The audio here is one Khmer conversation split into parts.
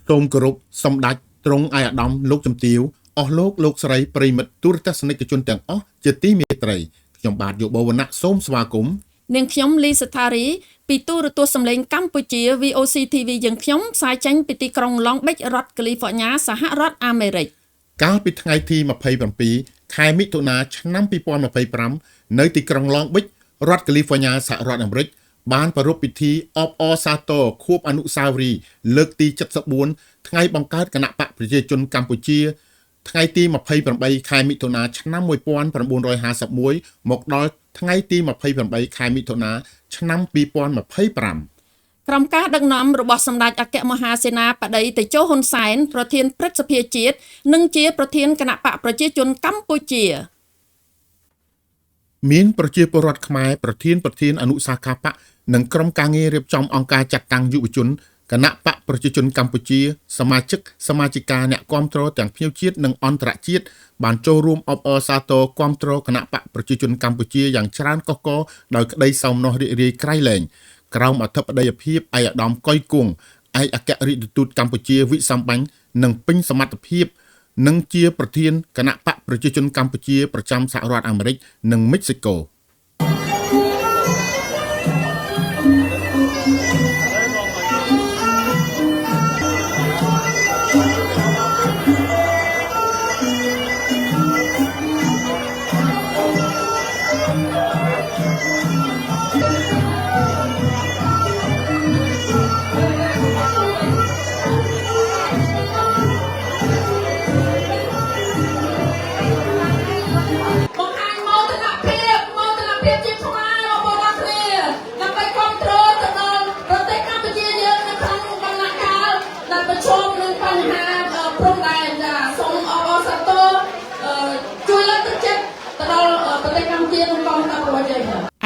សូមគោរពសម្ដេចទ្រង់ឯកឧត្តមលោកជំទាវអស់លោកស្រីប្រិមិត្តទូរទស្សនិកជនទាំងអស់ជាទីមេត្រីខ្ញុំបាទយុបវណ្ណៈសូមស្វាគមន៍នាងខ្ញុំលីសថារីពីទូរទស្សន៍សម្លេងកម្ពុជា VOC TV យើងខ្ញុំផ្សាយចេញពីទីក្រុង Long Beach រដ្ឋ California សហរដ្ឋអាមេរិកកាលពីថ្ងៃទី27ខែមិថុនាឆ្នាំ2025នៅទីក្រុង Long Beach រដ្ឋ California សហរដ្ឋអាមេរិកបានប្រារព្ធពិធីអបអរសាទរខួបអនុស្សាវរីយ៍លើកទី74ថ្ងៃបង្កើតគណបក្សប្រជាជនកម្ពុជាថ្ងៃទី28ខែមិថុនាឆ្នាំ1951មកដល់ថ្ងៃទី28ខែមិថុនាឆ្នាំ2025ក្រុមការដឹកនាំរបស់សម្ដេចអគ្គមហាសេនាបតីតេជោហ៊ុនសែនប្រធានព្រឹទ្ធសភាជាតិនិងជាប្រធានគណបក្សប្រជាជនកម្ពុជាមានប្រជាពលរដ្ឋខ្មែរប្រធានអនុសាខាបក្សនិងក្រុមការងាររៀបចំអង្គការចាត់តាំងយុវជនគណៈបក្សប្រជាជនកម្ពុជាសមាជិកាអ្នកគាំទ្រទាំងភ្ញៀវជាតិនិងអន្តរជាតិបានចូលរួមអបអរសាទរគាំទ្រគណៈបក្សប្រជាជនកម្ពុជាយ៉ាងច្រើនកុះករដោយក្តីសោមនស្សរីករាយក្រៃលែងក្រោមអធិបតីភាពឯកឧត្តមកុយគង់ឯកអគ្គរដ្ឋទូតកម្ពុជាវិសម្បាញ់និងពេញសមត្ថភាពនិងជាប្រធានគណៈបក្សប្រជាជនកម្ពុជាប្រចាំសហរដ្ឋអាមេរិកនិងមិចស៊ីកូ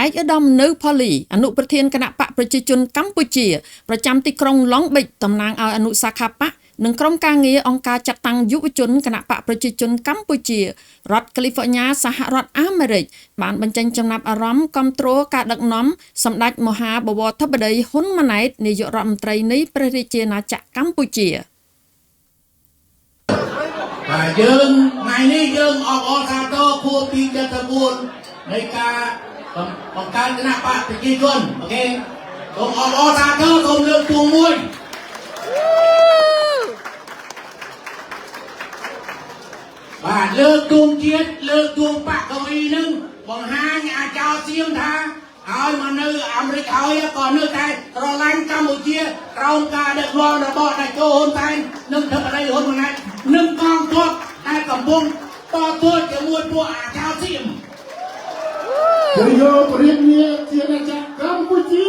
ឯកឧត្តមនៅផូលីអនុប្រធានគណៈបក្សប្រជាជនកម្ពុជាប្រចាំទីក្រុង Long Beach តំណាងឲ្យអនុសាខាបក្សនិងក្រុមការងារអង្គការចាត់តាំងយុវជនគណៈបក្សប្រជាជនកម្ពុជារដ្ឋ California សហរដ្ឋអាមេរិកបានបញ្ចេញចំណាប់អារម្មណ៍គាំទ្រការដឹកនាំសម្ដេចមហាបវរធិបតីហ៊ុនម៉ាណែតនាយករដ្ឋមន្ត្រីនៃព្រះរាជាណាចក្រកម្ពុជាបាទយើងថ្ងៃនេះយើងអបអរសាទរខួបទី74នៃការបង្កើតគណៈបក្សប្រជាជនអូខេសូមអបអរសាទរសូមលើកទួងមួយបាទលើកទួងជាតិលើកទួងបក្សកវីនឹងបង្ហាញអាចោសៀមថាឲ្យមកនៅអាមេរិកហើយក៏នៅតែស្រឡាញ់កម្ពុជាក្រោមការដឹកនាំរបស់តេជោហ៊ុនសែននិងធិបតីហ៊ុនម៉ាណែតនិងកងទ័ពដែលកំពុងតទល់ជាមួយពួកអាចោសៀមយើងយកព្រានាជាណាចក្រកម្ពុជា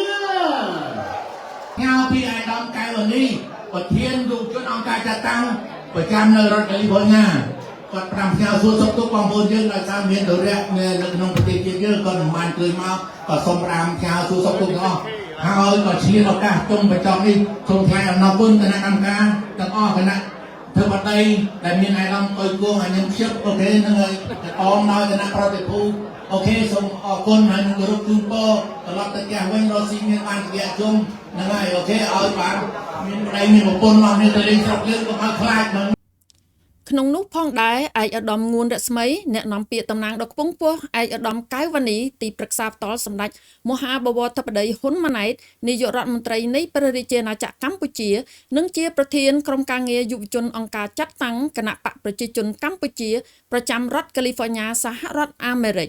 ញ៉ៅពីអាយដាមកែវនីប្រធានយុវជនអង្គការចាត់តាំងប្រចាំនៅរដ្ឋកាលីហ្វ័រញ៉ាគាត់ប្រាំផ្ញើសួរសុខទុក្ខបងប្អូនយើងដោយសារមានទរៈនៅក្នុងប្រទេសជាតិយើងគាត់មិនបានឃើញមកក៏សូមប្រាំផ្ញើសួរសុខទុក្ខទាំងអស់ហើយក៏ឈានឱកាសជុំបញ្ចប់នេះសូមថ្លែងអំណរគុណគណៈកម្មការទាំងអស់គណៈធិបតីដែលមានអាយដាមកុយគង់ឲ្យខ្ញុំជិបអូខេនឹងឲ្យអមដោយគណៈប្រតិភូអូខេសូមអរគុណហើយនឹងគោរពជូនពរត្រឡប់ទៅផ្ទះវិញរកស៊ីមានបានជាជុំហ្នឹងហើយអូខេឲ្យបានមានប្តីមានប្រពន្ធមកមានទៅលេងស្រុកយើងកុំឲ្យខ្លាចនឹងក្នុងនោះផងដែរឯកឧត្តមងួនរស្មីអ្នកនាំពាក្យតំណាងដ៏ខ្ពង់ខ្ពស់ឯកឧត្តមកៅវ៉ានីទីប្រឹក្សាផ្ទាល់សម្ដេចមហាបវរធិបតីហ៊ុនម៉ាណែតនាយករដ្ឋមន្ត្រីនៃព្រះរាជាណាចក្រកម្ពុជានិងជាប្រធានក្រុមការងារយុវជនអង្គការចាត់តាំងគណៈបក្សប្រជាជនកម្ពុជាប្រចាំរដ្ឋ California សហរដ្ឋអាមេរិក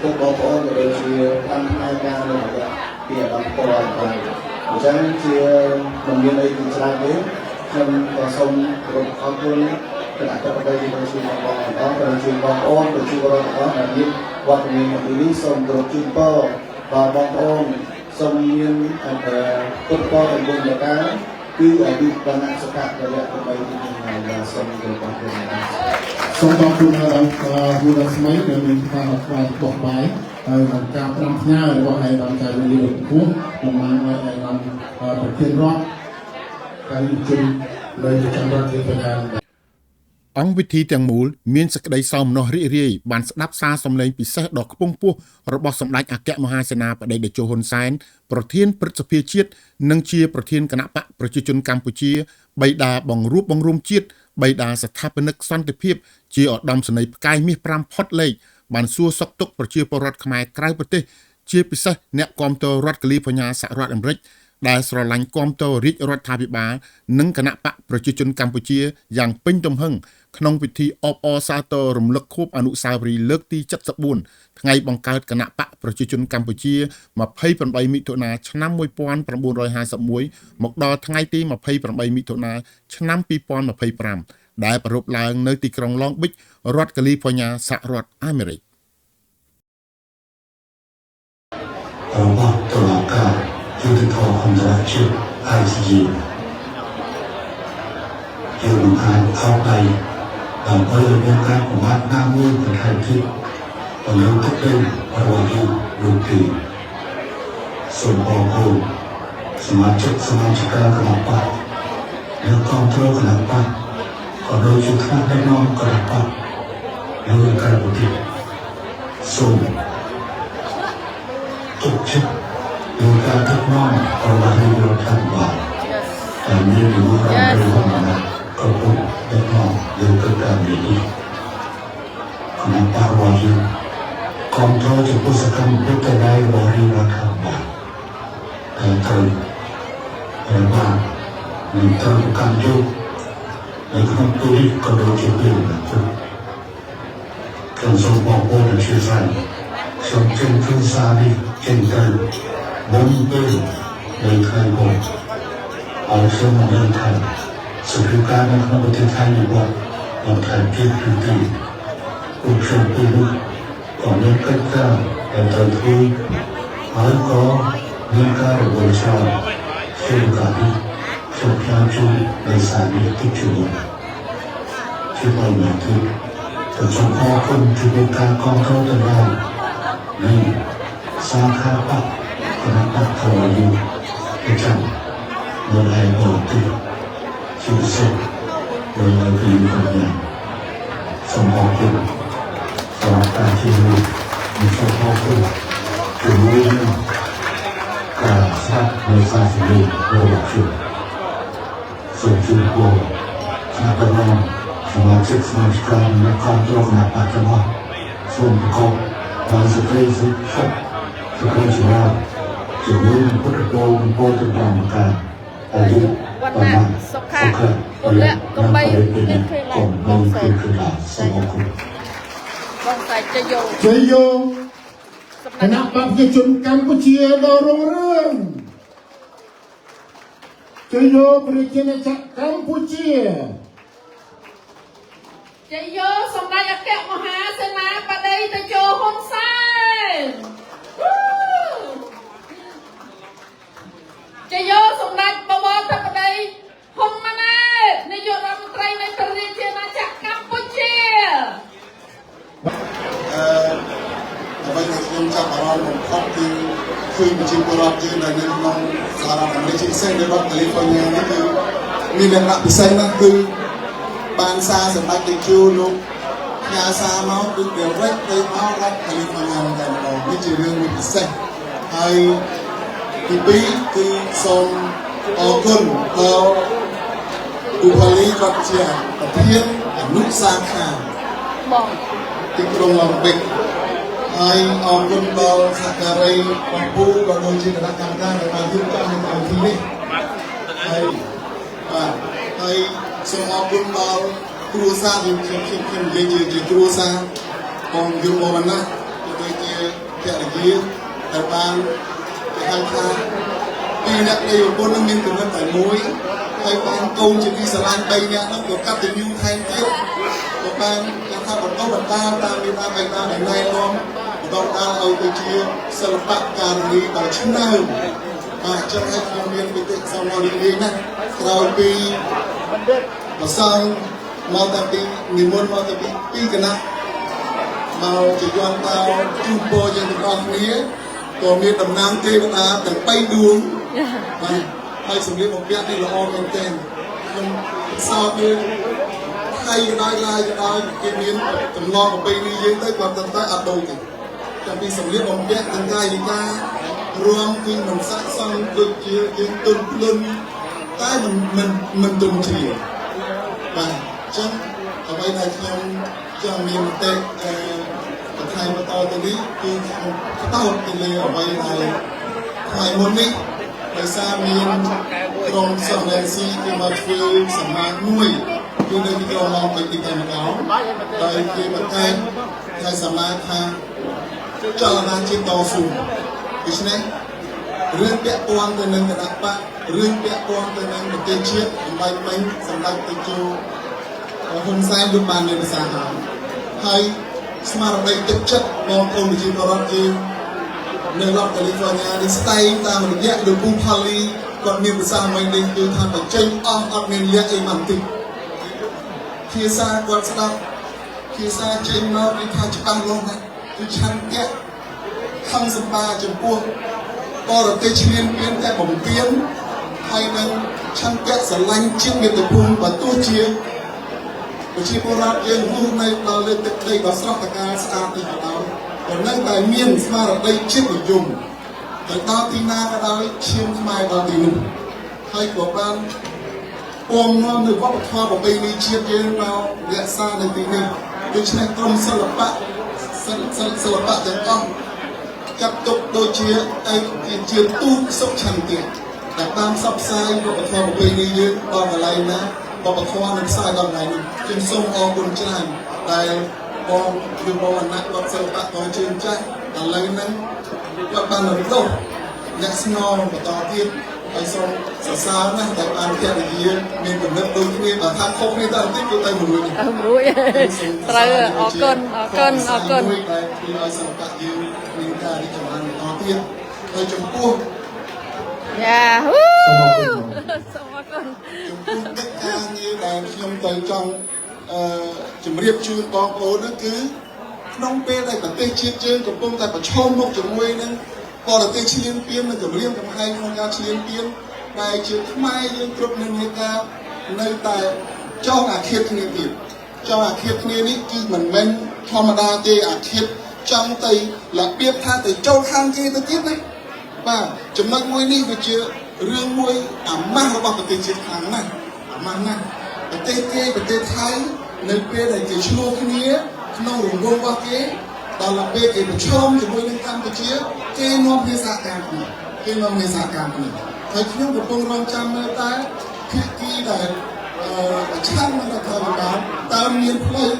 បងប្អូនក៏ដូចជាតាមផ្នែកការរបស់ពីអាដាមផ្ទាល់ផងអញ្ចឹងជាមិនមានអីជាច្រើនទេខ្ញុំក៏សូមគោរពអរគុណគណៈកម្មការប្រជាជនរបស់បងប្អូនប្រជាជនបងប្អូនប្រជាពលរដ្ឋរបស់ដែលមានវត្តមាននៅទីនេះសូមគោរពជូនពរដល់បងប្អូនសូមមានពុទ្ធពរទាំង4ប្រការគឺអាយុវណ្ណៈសុខៈរយៈ8ទីនេះសូមគោរពអរគុណសូមបងប្អូនដល់ហ៊ូរស្មីដែលមានការអត់ស្វាយបោះបាយហើយនឹងការប្រាំផ្ញើរបស់ឯកឧត្តមចៅវិលលោកគួរតំណាងឲ្យឯកឧត្តមប្រធានរដ្ឋការយុជិននៅប្រចាំរដ្ឋជាប្រធាន អង្គវិធីទាំងមូលមានសេចក្តីសោមនស្សរីករាយបានស្ដាប់សារសម្លេងពិសេសដ៏ខ្ពង់ខ្ពស់របស់សម្ដេចអគ្គមហាសេនាបតីតេជោហ៊ុនសែនប្រធានព្រឹទ្ធសភាជាតិនិងជាប្រធានគណៈបកប្រជាជនកម្ពុជាបិតាបង្រួបបង្រួមជាតិបិតាស្ថាបនិកសន្តិភាពជាឧត្តមសេនីយ៍ផ្កាយមាស5ផុតលេខបានសួរសុខទុក្ខប្រជាពលរដ្ឋខ្មែរក្រៅប្រទេសជាពិសេសអ្នកគាំទ្ររដ្ឋកាលីបញ្ញាសហរដ្ឋអាមេរិកដែលស្រឡាញ់គាំទ្ររាជរដ្ឋាភិបាលនិងគណៈបកប្រជាជនកម្ពុជាយ៉ាងពេញទំហឹងក្នុងពិធីអបអរសាទររំលឹកខួបអនុស្សាវរីយ៍លើកទី74ថ្ងៃបង្កើតគណៈបកប្រជាជនកម្ពុជា28មិថុនាឆ្នាំ1951មកដល់ថ្ងៃទី28មិថុនាឆ្នាំ2025ដែលប្រារព្ធឡើងនៅទីក្រុង Long Beach រដ្ឋកាលីហ្វ័រញ៉ាសហរដ្ឋអាមេរិករបស់តុលាការយុត្តិធម៌អន្តរជាតិ ICJ យើងមិនអាចខកដៃដើម្បីមានការប្រមាថណាមួយបន្ថែមទៀតទៅលើទឹកដីរបស់យើងនោះទេសូមអរគុណសមាជិកគណៈបកនិងក្រុមគ្រួសារគណៈបកក៏ដូចជាថ្នាក់ដឹកនាំគណៈបកនិងក្រៅប្រទេសសូមទុកចិត្តនឹងការដឹកនាំរបស់នាយករដ្ឋាភិបាលដែលមាននាយករដ្ឋមន្ត្រីហ៊ុនម៉ាណែតក៏ពុកដឹកនាំយើងទៅតាមនេះគណៈបករបស់យើងគ្រប់គ្រងចំពោះសកម្មភាពទាំងឡាយរបស់នាយករដ្ឋាភិបាលដែលត្រូវបាននឹងត្រូវកាន់យកនៅក្នុងទូនេះក៏ដូចជាពេលនេះខ្ញុំសូមបងប្អូនជាស្រីខ្ញុំជិះគឺសារនេះចេញទៅមុនពេលនៅថ្ងៃមុនឲ្យខ្ញុំមកដឹងថាសកម្មភាពនៅក្នុងប្រទេសថៃរបស់បងថៃទៀតគឺទីពួកខ្ញុំពេលនោះក៏មានកិច្ចការដែលត្រូវធ្វើហើយក៏មានការរវល់ឆ្លងជាការនេះខ្ញុំផ្សាយជូននៅសារនេះទីជួនជាបរិយាកាសទៅសូមអរគុណចំពោះការគ្រប់គ្រងទាំងឡាយនៃសាខាបកគណៈបករបស់យើងប្រចាំនៅឯបរទេសជាពិសេសនៅលើទីក្រុងសូមអរគុណសម្រាប់ការជួយនិងសូមអរគុណជាមួយនឹងការស្ដាប់នៅសារសម្លេងរបស់ខ្ញុំសូមជូនពរថ្នាក់ដឹកនាំសមាជិកសមាជិកានិងក្រុមគ្រួសារគណៈបកទាំងអស់សូមប្រកបដោយសេចក្តីសុខសេចក្តីចម្រើនជាមួយនឹងពុទ្ធពរនិងពលទៅតាមការអាយុវណ្ណៈសុខៈពលៈកំបីមានគ្រាឡើងបងសែសូមអរគុណបងសែជយោគណៈបកប្រជាជនកម្ពុជាដ៏រុងរឿងជយោប្រជាជនកម្ពុជាជយោសម្ដេចអគ្គមហាសេនាបតីតេជោហ៊ុនសែនជយោសម្ដេចបវរធិបតីហ៊ុនម៉ាណែតនាយករដ្ឋមន្ត្រីនៃព្រះរាជាណាចក្រកម្ពុជាអ្វីដែលខ្ញុំចាប់អារម្មណ៍បំផុតគឺឃើញប្រជាពលរដ្ឋយើងនៅក្នុងសហរដ្ឋអាមេរិកជាពិសេសនៅរដ្ឋកាលីហ្វ័រញ៉ានេះគឺមានលក្ខណៈពិសេសណាស់គឺបានសារសម្ដេចតេជោលោកផ្ញើសារមកគឺវារែកទៅមករដ្ឋកាលីហ្វ័រញ៉ាតែម្ដងនេះជារឿងមួយពិសេសហើយទី2គឺសូមអរគុណដល់គូផលីគាត់ជាប្រធានអនុសាខាបងទីក្រុងឡុងបិចហើយអរគុណដល់សហការីបងពូក៏ដូចជាគណៈកម្មការដែលបានរៀបចំនៅក្នុងទីនេះហើយសូមអរគុណដល់គ្រួសារខ្ញុំនិយាយជាគ្រួសារបងយុវវណ្ណៈក៏ដូចជាភរិយាដែលបានគេហៅថាពីអ្នកនៃប្រពន្ធនឹងមានគំនិតតែមួយហើយបានកូនជាទីស្រឡាញ់3នាក់នោះក៏កាត់ទៅញូថែមទៀតក៏បានគេថាបន្តតាមមេដាបៃតាដែលណែនាំបន្តដល់ឲ្យទៅជាសិល្បៈការនីដ៏ឆ្នើមបាទចឹងហើយខ្ញុំមានពិធីសំណរីកណាស់ក្រោយពីប្រសងមកតាពីនិមន្តមកតាពីគណៈមកជាយន្តតោជូនពរយើងទាំងអស់គ្នាក៏មានតំណាងទេវតាទាំង3ដួងបាទហើយសម្លៀកបំពាក់នេះល្អមែនទែនខ្ញុំសោតវាខ ថៃក៏ដោយឡាយក៏ដោយគេមានចំណងប្រពៃណីយើងទៅគាត់ទៅអត់ដូចទេតែពីសម្លៀកបំពាក់ទាំងកាយវិការរួមគឺមិនស័ក្តិសមដូចជាយើងទុនភ្លុនតែមិនទុនជ្រាបបាទអញ្ចឹងអ្វីដែលខ្ញុំចង់មានមតិបន្ថែមបន្តទៅនេះគឺផ្ដោតទៅលើអ្វីដែលថ្ងៃមុននេះដោយសារមានក្រុមសំឡេងស៊ីគេមកធ្វើសមាជមួយគឺនៅទីក្រុងឡុងបិទទីតែម្ដងដោយគេបង្កើតថ្ងៃសមាជថាចលនាជាតិតស៊ូដូច្នេះរឿងពាក់ព័ន្ធទៅនឹងគណៈបករឿងពាក់ព័ន្ធទៅនឹងប្រទេសជាតិដើម្បីពេញសម្ដេចតេជោហ៊ុនសែនលោកបានមានប្រសាសន៍ហើយស្មារតីទឹកចិត្តបងប្អូនប្រជាពលរដ្ឋយើងនៅរដ្ឋកាលីហ្វ័រញ៉ានេះស្ដែងតាមរយៈលោកពូផាលីគាត់មានប្រសាសន៍មួយនេះគឺថាបញ្ចេញអស់អត់មានលក្ខអីបន្តិចភាសាគាត់ស្ដាប់ភាសាចេញមកគឺថាច្បាស់លាស់ណាស់គឺឆន្ទៈខំសម្បាចំពោះបរទេសឈ្លានពានតែបំពេញហើយនឹងឆន្ទៈស្រឡាញ់ជាតិមាតុភូមិបើទោះជាប្រជាពលរដ្ឋយើងរស់នៅដល់លើទឹកដីដ៏ស្រស់ត្រកាលស្អាតនេះក៏ដោយក៏នៅតែមានស្មារតីជាតិនិយមទៅដល់ទីណាក៏ដោយឈាមខ្មែរដល់ទីនោះហើយក៏បានពំនាំនៅវប្បធម៌ប្រពៃណីជាតិយើងមករក្សានៅទីនេះដូច្នេះក្រុមសិល្បៈទាំងអស់ចាត់ទុកដូចជាទូតសុខឆន្ទៈដែលបានផ្សព្វផ្សាយវប្បធម៌ប្រពៃណីយើងដល់កន្លែងណាវប្បធម៌នឹងផ្សាយដល់កន្លែងនេះខ្ញុំសូមអរគុណច្រើនដែលបងអនុវត្តសិល្បករជើងចាស់ឥឡូវហ្នឹងគាត់បានរំដោះអ្នកស្នងបន្តទៀតហើយសូមសរសើរណាស់ដែលបានភរិយាមានគំនិតដូចគ្នាបើថាខុសគ្នាតែបន្តិចគឺទៅមួយនេះត្រូវអរគុណដែលជួយឲ្យសិល្បៈយើងមានការរីកចម្រើនបន្តទៀតហើយចំពោះសូមអរគុណចំពោះកិច្ចការងារដែលខ្ញុំទៅចង់ជម្រាបជូនបងប្អូននោះគឺក្នុងពេលដែលប្រទេសជាតិយើងកំពុងតែប្រឈមមុខជាមួយនឹងបរទេសឈ្លានពាននិងគម្រាមកំហែងក្នុងការឈ្លានពានដែលជាខ្មែរយើងគ្រប់និន្នាការនៅតែចង់អាឃាតគ្នាទៀតចង់អាឃាតគ្នានេះគឺមិនមែនធម្មតាទេអាឃាតចង់ទៅរបៀបថាទៅចូលខាងគេទៅទៀតណាបាទចំណុចមួយនេះវាជារឿងមួយអាម៉ាស់របស់ប្រទេសជាតិខាងណាស់អាម៉ាស់ណាស់ប្រទេសគេប្រទេសថៃនៅពេលដែលគេឆ្លោះគ្នាក្នុងរង្វង់របស់គេដល់ពេលគេប្រឈមជាមួយនឹងកម្ពុជាគេនាំភាសាកម្មគ្នាហើយខ្ញុំកំពុងរងចាំមើលតើភាគីដែលប្រឆាំងនឹងរដ្ឋាភិបាលតើមានផ្លូវ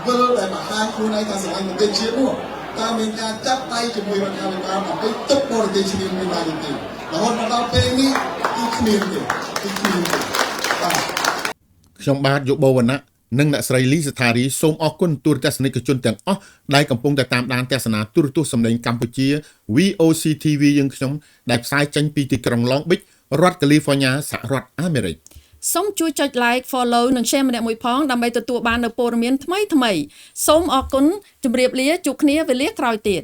វិលដែលបង្ហាញខ្លួនឯងថាស្រឡាញ់ប្រទេសជាតិនោះតើមានការចាប់ដៃជាមួយរដ្ឋាភិបាលដើម្បីទប់បរទេសឈ្លានពានបានទេរហូតមកដល់ពេលនេះគឺគ្មានទេបាទខ្ញុំបាទយុបវណ្ណៈនិងអ្នកស្រីលីសថារីសូមអរគុណទូរទស្សនិកជនទាំងអស់ដែលកំពុងតែតាមដានទស្សនាទូរទស្សន៍សម្លេងកម្ពុជា VOC TV យើងខ្ញុំដែលផ្សាយចេញពីទីក្រុង Long Beach រដ្ឋ California សហរដ្ឋអាមេរិកសូមជួយចុច like follow និង share ម្នាក់មួយផងដើម្បីទទួលបាននូវព័ត៌មានថ្មីៗសូមអរគុណជម្រាបលាជួបគ្នាវេលាក្រោយទៀត